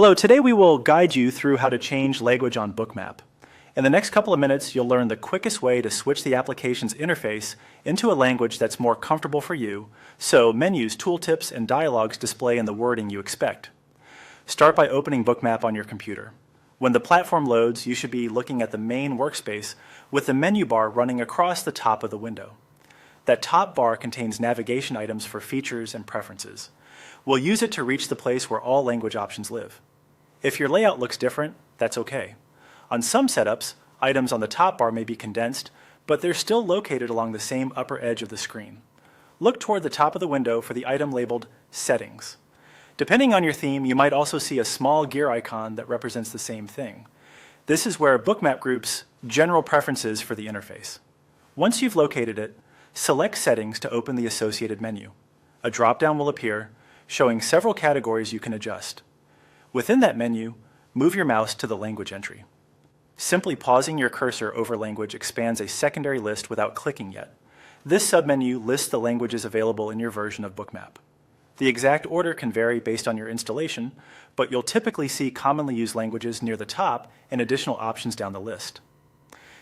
Hello, today we will guide you through how to change language on Bookmap. In the next couple of minutes, you'll learn the quickest way to switch the application's interface into a language that's more comfortable for you, so menus, tooltips, and dialogues display in the wording you expect. Start by opening Bookmap on your computer. When the platform loads, you should be looking at the main workspace with the menu bar running across the top of the window. That top bar contains navigation items for features and preferences. We'll use it to reach the place where all language options live. If your layout looks different, that's okay. On some setups, items on the top bar may be condensed, but they're still located along the same upper edge of the screen. Look toward the top of the window for the item labeled Settings. Depending on your theme, you might also see a small gear icon that represents the same thing. This is where Bookmap groups general preferences for the interface. Once you've located it, select Settings to open the associated menu. A drop-down will appear, showing several categories you can adjust. Within that menu, move your mouse to the language entry. Simply pausing your cursor over language expands a secondary list without clicking yet. This submenu lists the languages available in your version of Bookmap. The exact order can vary based on your installation, but you'll typically see commonly used languages near the top and additional options down the list.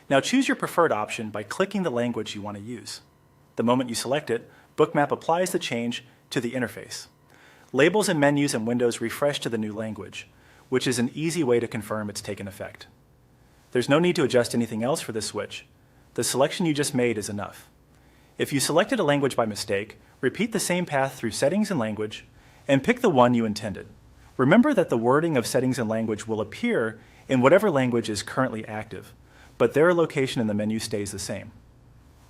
Now choose your preferred option by clicking the language you want to use. The moment you select it, Bookmap applies the change to the interface. Labels and menus and windows refresh to the new language, which is an easy way to confirm it's taken effect. There's no need to adjust anything else for this switch. The selection you just made is enough. If you selected a language by mistake, repeat the same path through Settings and Language, and pick the one you intended. Remember that the wording of Settings and Language will appear in whatever language is currently active, but their location in the menu stays the same.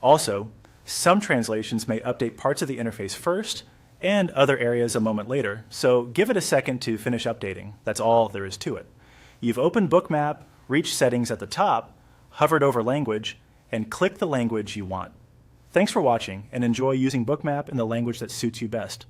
Also, some translations may update parts of the interface first, and other areas a moment later, so give it a second to finish updating. That's all there is to it. You've opened Bookmap, reached Settings at the top, hovered over Language, and clicked the language you want. Thanks for watching, and enjoy using Bookmap in the language that suits you best.